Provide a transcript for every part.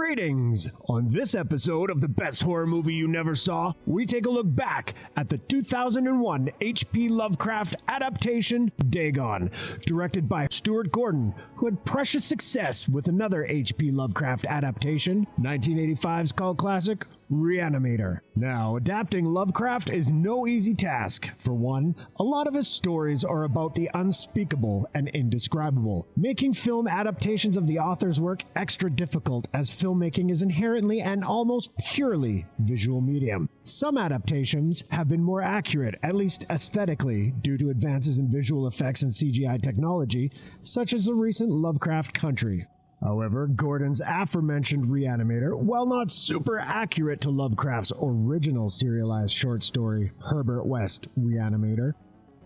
Greetings! On this episode of the best horror movie you never saw, we take a look back at the 2001 H.P. Lovecraft adaptation, Dagon, directed by Stuart Gordon, who had precious success with another H.P. Lovecraft adaptation, 1985's cult classic, Re-animator. Now, adapting Lovecraft is no easy task. For one, a lot of his stories are about the unspeakable and indescribable, making film adaptations of the author's work extra difficult as filmmaking is inherently and almost purely visual medium. Some adaptations have been more accurate, at least aesthetically, due to advances in visual effects and CGI technology, such as the recent Lovecraft Country. However, Gordon's aforementioned Re-animator, while not super accurate to Lovecraft's original serialized short story, Herbert West Re-animator,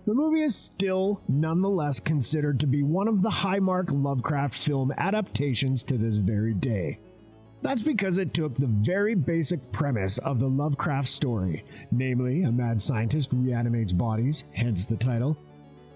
the movie is still nonetheless considered to be one of the high-mark Lovecraft film adaptations to this very day. That's because it took the very basic premise of the Lovecraft story, namely a mad scientist reanimates bodies, hence the title,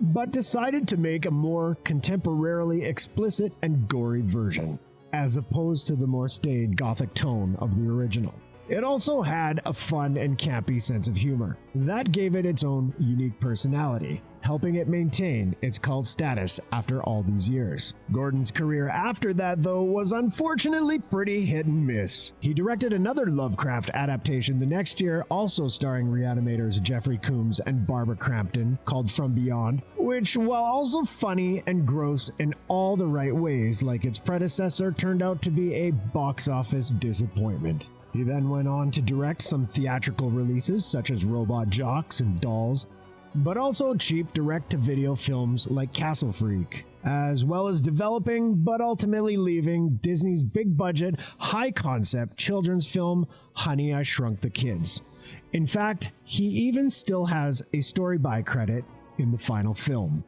but decided to make a more contemporarily explicit and gory version, as opposed to the more staid gothic tone of the original. It also had a fun and campy sense of humor. That gave it its own unique personality, helping it maintain its cult status after all these years. Gordon's career after that, though, was unfortunately pretty hit and miss. He directed another Lovecraft adaptation the next year, also starring Re-animators Jeffrey Combs and Barbara Crampton, called From Beyond, which, while also funny and gross in all the right ways like its predecessor, turned out to be a box office disappointment. He then went on to direct some theatrical releases such as Robot Jocks and Dolls, but also cheap direct-to-video films like Castle Freak, as well as developing, but ultimately leaving, Disney's big-budget, high-concept children's film, Honey, I Shrunk the Kids. In fact, he even still has a story by credit in the final film.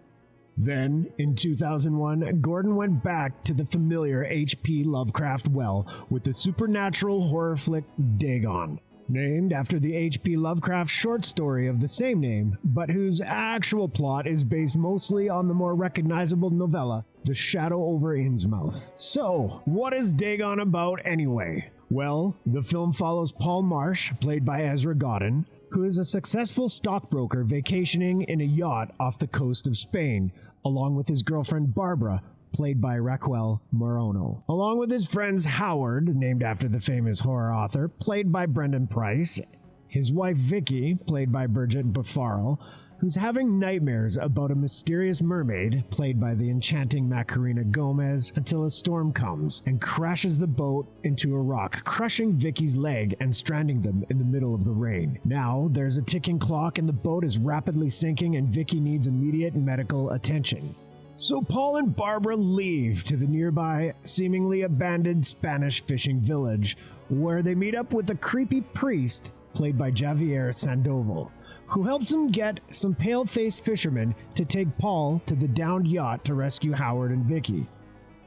Then, in 2001, Gordon went back to the familiar H.P. Lovecraft well with the supernatural horror flick Dagon, named after the H.P. Lovecraft short story of the same name, but whose actual plot is based mostly on the more recognizable novella, The Shadow over Innsmouth. So, what is Dagon about anyway? Well, the film follows Paul Marsh, played by Ezra Godden, who is a successful stockbroker vacationing in a yacht off the coast of Spain, along with his girlfriend Barbara, played by Raquel Morono, along with his friends Howard, named after the famous horror author, played by Brendan Price, his wife Vicky, played by Bridget Bufaro, who's having nightmares about a mysterious mermaid, played by the enchanting Macarena Gomez, until a storm comes and crashes the boat into a rock, crushing Vicky's leg and stranding them in the middle of the rain. Now, there's a ticking clock and the boat is rapidly sinking and Vicky needs immediate medical attention. So Paul and Barbara leave to the nearby, seemingly abandoned Spanish fishing village, where they meet up with a creepy priest, played by Javier Sandoval, who helps him get some pale-faced fishermen to take Paul to the downed yacht to rescue Howard and Vicky,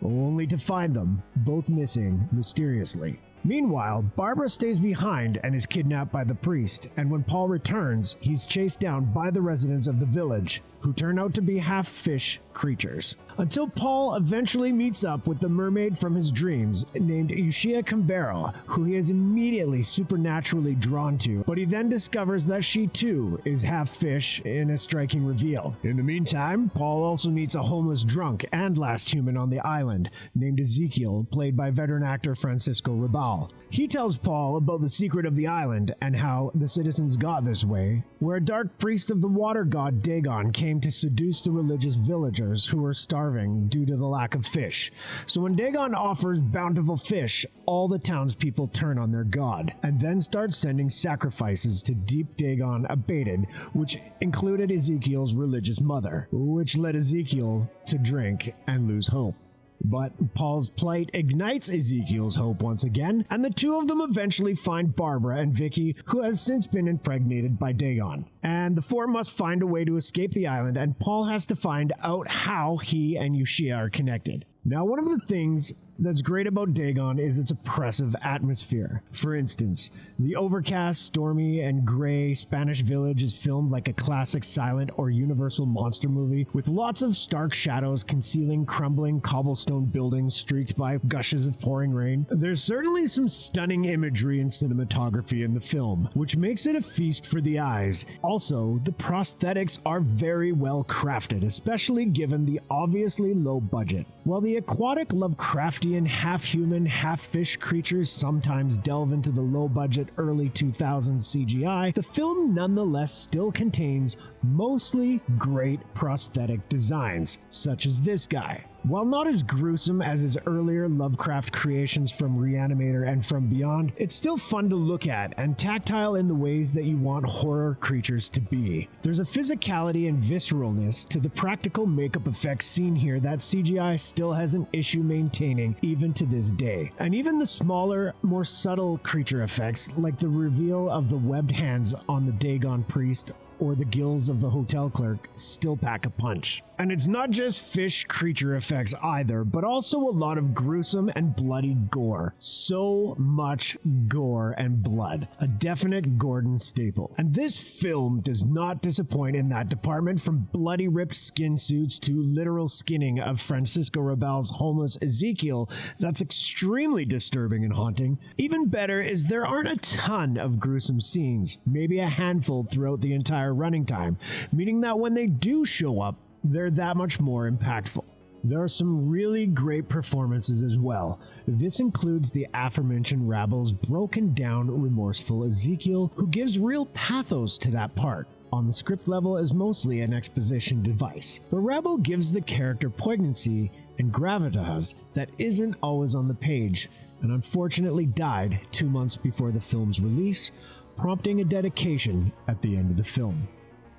only to find them both missing mysteriously. Meanwhile, Barbara stays behind and is kidnapped by the priest, and when Paul returns, he's chased down by the residents of the village, who turn out to be half-fish creatures. Until Paul eventually meets up with the mermaid from his dreams, named Ushia Cambero, who he is immediately supernaturally drawn to, but he then discovers that she too is half-fish in a striking reveal. In the meantime, Paul also meets a homeless drunk and last human on the island, named Ezekiel, played by veteran actor Francisco Rabal. He tells Paul about the secret of the island and how the citizens got this way, where a dark priest of the water god Dagon came to seduce the religious villagers who were starving due to the lack of fish. So when Dagon offers bountiful fish, all the townspeople turn on their god, and then start sending sacrifices to Deep Dagon Abated, which included Ezekiel's religious mother, which led Ezekiel to drink and lose hope. But Paul's plight ignites Ezekiel's hope once again, and the two of them eventually find Barbara and Vicky, who has since been impregnated by Dagon. And the four must find a way to escape the island, and Paul has to find out how he and Ushia are connected. Now, one of the things that's great about Dagon is its oppressive atmosphere. For instance, the overcast, stormy, and gray Spanish village is filmed like a classic silent or universal monster movie, with lots of stark shadows concealing crumbling cobblestone buildings streaked by gushes of pouring rain. There's certainly some stunning imagery and cinematography in the film, which makes it a feast for the eyes. Also, the prosthetics are very well crafted, especially given the obviously low budget. While the aquatic Lovecraftian half-human, half-fish creatures sometimes delve into the low-budget early 2000s CGI, the film nonetheless still contains mostly great prosthetic designs, such as this guy. While not as gruesome as his earlier Lovecraft creations from Re-animator and From Beyond, it's still fun to look at and tactile in the ways that you want horror creatures to be. There's a physicality and visceralness to the practical makeup effects seen here that CGI still has an issue maintaining even to this day. And even the smaller, more subtle creature effects, like the reveal of the webbed hands on the Dagon priest or the gills of the hotel clerk, still pack a punch. And it's not just fish creature effects either, but also a lot of gruesome and bloody gore. So much gore and blood. A definite Gordon staple. And this film does not disappoint in that department, from bloody ripped skin suits to literal skinning of Francisco Rabel's homeless Ezekiel that's extremely disturbing and haunting. Even better is there aren't a ton of gruesome scenes, maybe a handful throughout the entire running time, meaning that when they do show up, they're that much more impactful. There are some really great performances as well. This includes the aforementioned Rabel's broken down, remorseful Ezekiel, who gives real pathos to that part. On the script level is mostly an exposition device, but Rabel gives the character poignancy and gravitas that isn't always on the page, and unfortunately died 2 months before the film's release, prompting a dedication at the end of the film.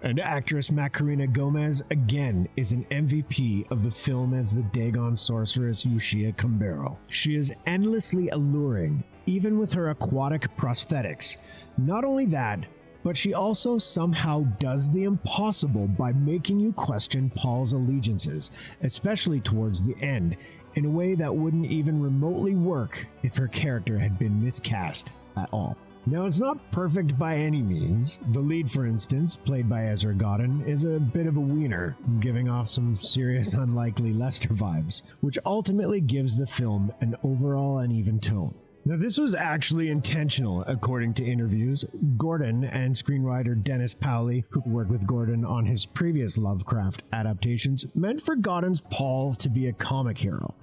And actress Macarena Gomez again is an MVP of the film as the Dagon sorceress Ushia Kambero. She is endlessly alluring, even with her aquatic prosthetics. Not only that, but she also somehow does the impossible by making you question Paul's allegiances, especially towards the end, in a way that wouldn't even remotely work if her character had been miscast at all. Now, it's not perfect by any means. The lead, for instance, played by Ezra Godden, is a bit of a wiener, giving off some serious unlikely Lester vibes, which ultimately gives the film an overall uneven tone. Now, this was actually intentional, according to interviews. Gordon and screenwriter Dennis Powley, who worked with Gordon on his previous Lovecraft adaptations, meant for Godden's Paul to be a comic hero.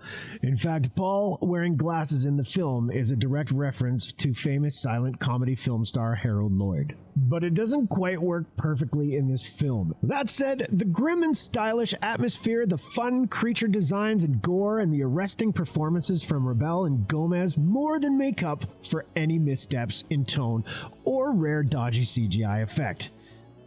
In fact, Paul wearing glasses in the film is a direct reference to famous silent comedy film star Harold Lloyd. But it doesn't quite work perfectly in this film. That said, the grim and stylish atmosphere, the fun creature designs and gore, and the arresting performances from Rabel and Gomez more than make up for any missteps in tone or rare dodgy CGI effect,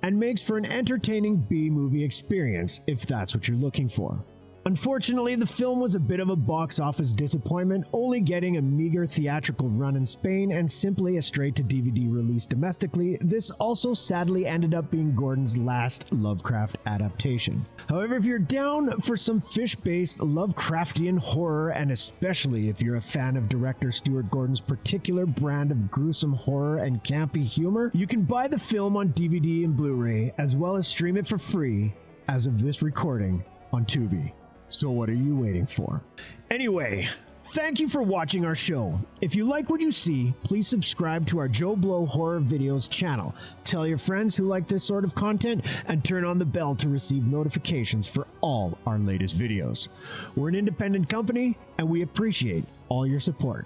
and makes for an entertaining B-movie experience if that's what you're looking for. Unfortunately, the film was a bit of a box office disappointment, only getting a meager theatrical run in Spain and simply a straight-to-DVD release domestically. This also sadly ended up being Gordon's last Lovecraft adaptation. However, if you're down for some fish-based Lovecraftian horror, and especially if you're a fan of director Stuart Gordon's particular brand of gruesome horror and campy humor, you can buy the film on DVD and Blu-ray, as well as stream it for free, as of this recording, on Tubi. So what are you waiting for? Anyway, thank you for watching our show. If you like what you see, please subscribe to our JoBlo Horror Videos channel. Tell your friends who like this sort of content, and turn on the bell to receive notifications for all our latest videos. We're an independent company, and we appreciate all your support.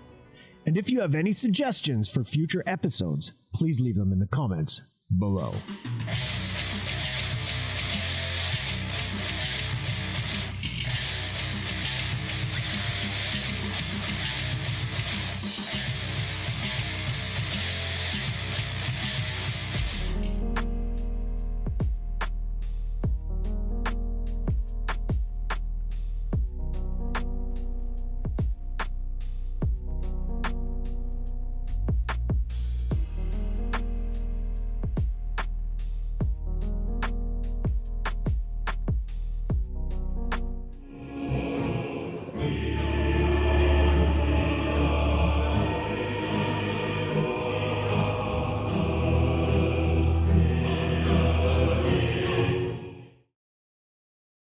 And if you have any suggestions for future episodes, please leave them in the comments below.